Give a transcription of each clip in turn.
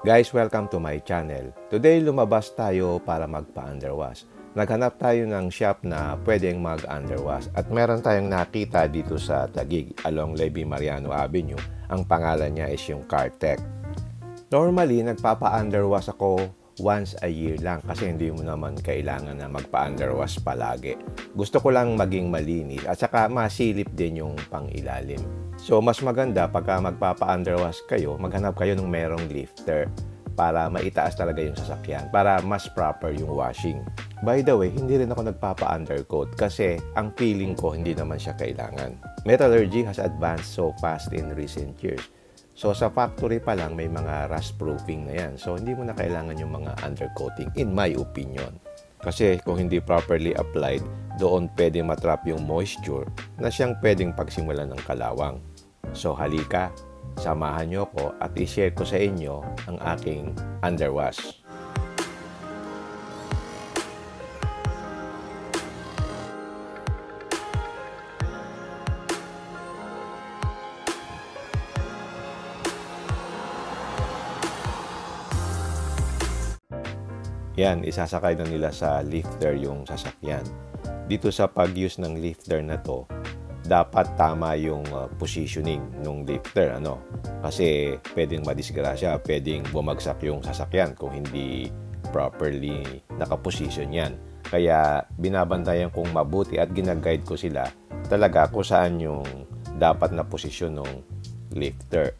Guys, welcome to my channel. Today, lumabas tayo para magpa-underwash. Naghanap tayo ng shop na pwedeng mag-underwash at meron tayong nakita dito sa Taguig along Levi Mariano Avenue. Ang pangalan niya is yung Cartec. Normally, nagpapa-underwash ako once a year lang kasi hindi mo naman kailangan na magpa-underwash palagi. Gusto ko lang maging malinis at saka masilip din yung pang-ilalim. So, mas maganda pagka magpapa-underwash kayo, maghanap kayo ng merong lifter para maitaas talaga yung sasakyan, para mas proper yung washing. By the way, hindi rin ako nagpapa-undercoat kasi ang feeling ko hindi naman siya kailangan. Metallurgy has advanced so fast in recent years. So, sa factory pa lang may mga rust proofing na yan. So, hindi mo na kailangan yung mga undercoating, in my opinion. Kasi kung hindi properly applied, doon pwede matrap yung moisture na siyang pwedeng pagsimulan ng kalawang. So, halika, samahan nyo ko at i-share ko sa inyo ang aking underwash. Yan, isasakay na nila sa lifter yung sasakyan. Dito sa pag-use ng lifter na to, dapat tama yung positioning ng lifter, Kasi pwedeng madisgrasya, pwedeng bumagsak yung sasakyan kung hindi properly nakaposition yan. Kaya binabantayan kong mabuti at ginaguide ko sila talaga kung saan yung dapat na posisyon ng lifter.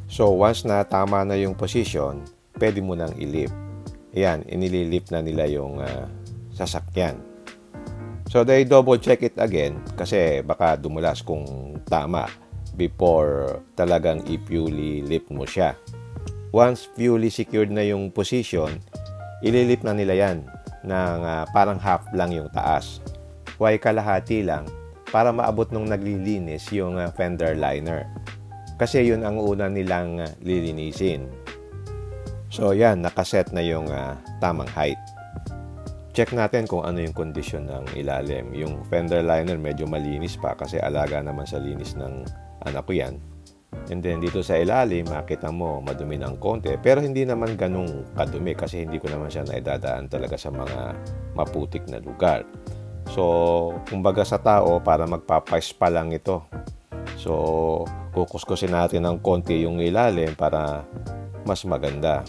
So once na tama na yung position, pwede mo nang i-lift. Ayan, inililip na nila yung sasakyan. So, they double check it again kasi baka dumulas kung tama before talagang i-fully lift mo siya. Once fully secured na yung position, ililip na nila yan ng parang half lang yung taas. Why kalahati lang para maabot nung naglilinis yung fender liner. Kasi yun ang una nilang lilinisin. So, yan, nakaset na yung tamang height. Check natin kung ano yung kondisyon ng ilalim. Yung fender liner medyo malinis pa kasi alaga naman sa linis ng anak ko yan. And then, dito sa ilalim, makita mo, madumi ng konti. Pero hindi naman ganung kadumi kasi hindi ko naman siya naidadaan talaga sa mga maputik na lugar. So, kumbaga sa tao, para magpapaspa lang ito. So, kukuskusin natin ng konti yung ilalim para mas maganda.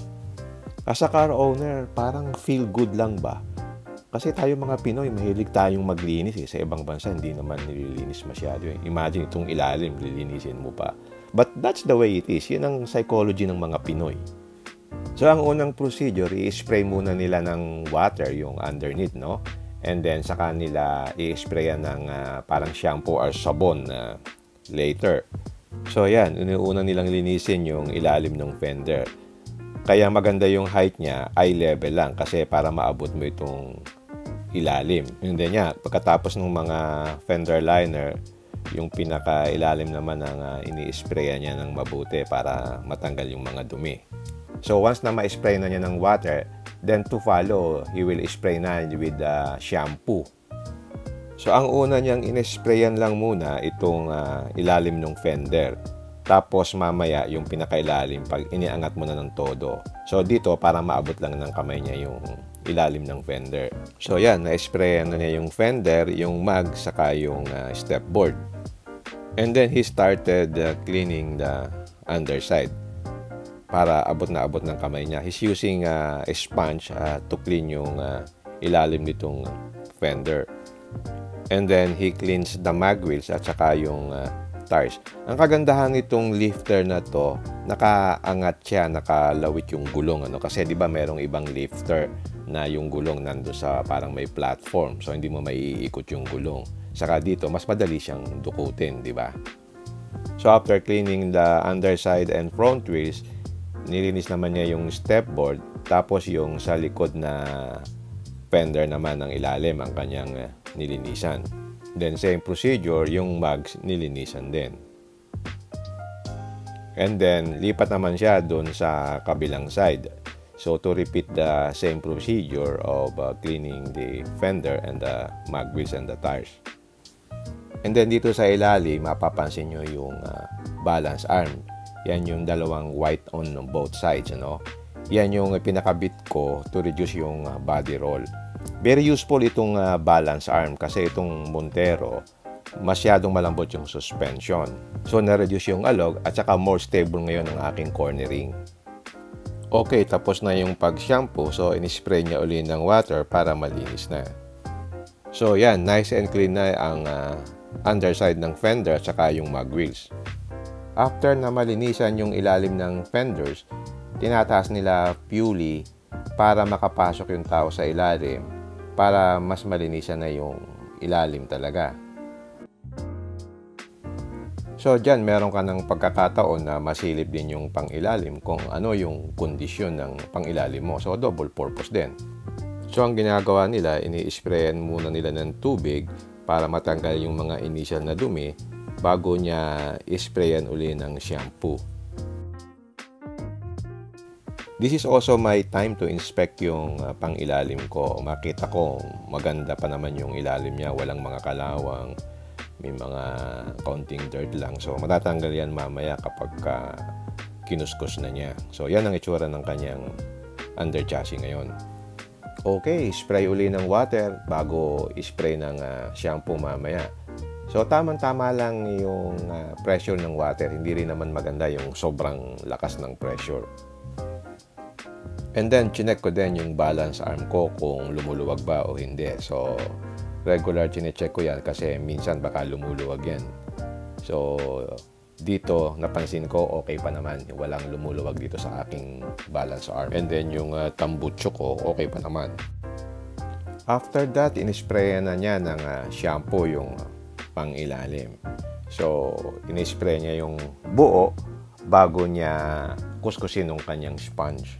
As a car owner, parang feel good lang ba? Kasi tayo mga Pinoy, mahilig tayong maglinis Sa ibang bansa, hindi naman nililinis masyado Imagine itong ilalim, lilinisin mo pa. But that's the way it is. Yun ang psychology ng mga Pinoy. So, ang unang procedure, i-spray muna nila ng water, yung underneath, And then, saka nila i-sprayan ng parang shampoo or sabon later. So, yan. Una nilang linisin yung ilalim ng fender. Kaya maganda yung height niya, eye level lang kasi para maabot mo itong ilalim. And then pagkatapos ng mga fender liner, yung pinaka-ilalim naman ang ini-sprayan niya ng mabuti para matanggal yung mga dumi. So once na ma-spray na niya ng water, then to follow, he will spray na with shampoo. So ang una niyang in-sprayan lang muna itong ilalim ng fender. Tapos mamaya yung pinakailalim pag iniangat mo na ng todo. So dito para maabot lang ng kamay niya yung ilalim ng fender. So yan, na-sprayan na niya yung fender, yung mag, saka yung step board. And then he started cleaning the underside para abot na abot ng kamay niya. He's using a sponge to clean yung ilalim nitong fender. And then he cleans the mag wheels at saka yung tires. Ang kagandahan nitong lifter na to, nakaangat siya, nakalawit yung gulong kasi 'di ba merong ibang lifter na yung gulong nando sa parang may platform. So hindi mo maiikot yung gulong. Saka dito mas madali siyang dukutin, 'di ba? So after cleaning the underside and front wheels, nilinis naman niya yung step board, tapos yung sa likod na fender naman ng ilalim ang kanyang nilinisan. Then, same procedure, yung mags nilinisan din. And then, lipat naman siya doon sa kabilang side. So, to repeat the same procedure of cleaning the fender and the mag wheels and the tires. And then, dito sa ilalim, mapapansin nyo yung balance arm. Yan yung dalawang white on both sides, ano. Yan yung pinakabit ko to reduce yung body roll. Very useful itong balance arm kasi itong Montero, masyadong malambot yung suspension. So, na-reduce yung alog at saka more stable ngayon ang aking cornering. Okay, tapos na yung pag-shampoo. So, in-spray niya uli ng water para malinis na. So, yan. Nice and clean na ang underside ng fender at saka yung mag wheels. After na malinisan yung ilalim ng fenders, tinataas nila pulley para makapasok yung tao sa ilalim para mas malinisan na yung ilalim talaga. So, dyan, meron ka ng pagkakataon na masilip din yung pangilalim kung ano yung kondisyon ng pangilalim mo. So, double purpose din. So, ang ginagawa nila, ini-sprayan muna nila ng tubig para matanggal yung mga initial na dumi bago niya isprayan uli ng shampoo. This is also my time to inspect yung pangilalim ko. Makita ko, maganda pa naman yung ilalim niya. Walang mga kalawang. May mga counting dirt lang. So, matatanggal yan mamaya kapag kinuskos na niya. So, yan ang itsura ng kanyang under chassis ngayon. Okay, spray uli ng water bago spray ng shampoo mamaya. So, tamang-tama lang yung pressure ng water. Hindi rin naman maganda yung sobrang lakas ng pressure. And then, chinek ko din yung balance arm ko kung lumuluwag ba o hindi. So, regular chinecheck ko yan kasi minsan baka lumuluwag yan. So, dito napansin ko okay pa naman. Walang lumuluwag dito sa aking balance arm. And then yung tambucho ko okay pa naman. After that, inispray na niya ng shampoo yung pangilalim. So, inispray niya yung buo bago niya kuskusin ng kanyang sponge.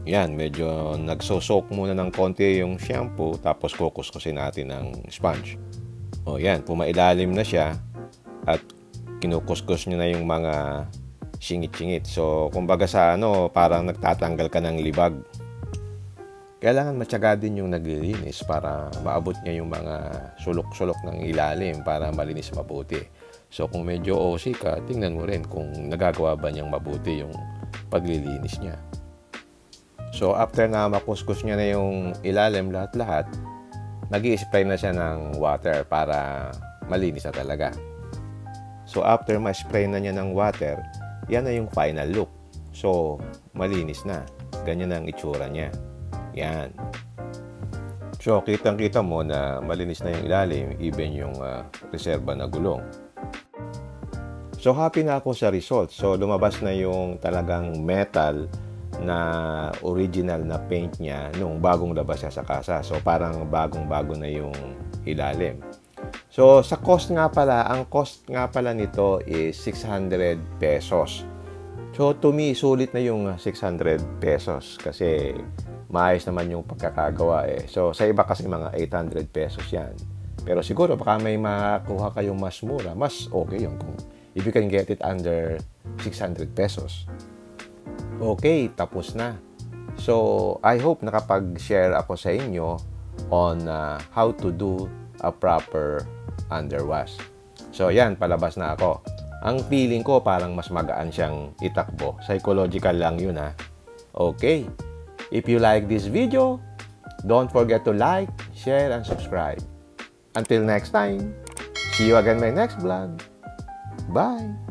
Yan, medyo nagso-soak muna ng konti yung shampoo tapos kukuskusin natin ng sponge. O yan, pumailalim na siya at kinukuskus niya na yung mga singit-singit. So, kumbaga sa parang nagtatanggal ka ng libag. Kailangan matyaga din yung naglilinis para maabot niya yung mga sulok-sulok ng ilalim para malinis mabuti. So, kung medyo OC ka, tingnan mo rin kung nagagawa ba niyang mabuti yung paglilinis niya. So, after na makuskus niya na yung ilalim lahat-lahat, nag-i-spray na siya ng water para malinis na talaga. So, after ma-spray na niya ng water, yan na yung final look. So, malinis na. Ganyan na ang itsura niya. Yan. So, kitang-kita mo na malinis na yung ilalim, even yung reserba na gulong. So, happy na ako sa result. So, lumabas na yung talagang metal na original na paint niya nung bagong labas siya sa kasa. So, parang bagong-bago na yung ilalim. So, sa cost nga pala, ang cost nga pala nito is 600 pesos. So, to me, sulit na yung 600 pesos kasi maayos naman yung pagkakagawa eh. So, sa iba kasi mga 800 pesos yan. Pero siguro, baka may makakuha kayong mas mura, mas okay yun kung if you can get it under 600 pesos. Okay, tapos na. So, I hope nakapag-share ako sa inyo on how to do a proper underwash. So, yan, palabas na ako. Ang feeling ko parang mas magaan siyang itakbo. Psychological lang yun ha. Okay. If you like this video, don't forget to like, share, and subscribe. Until next time, see you again in my next vlog. Bye!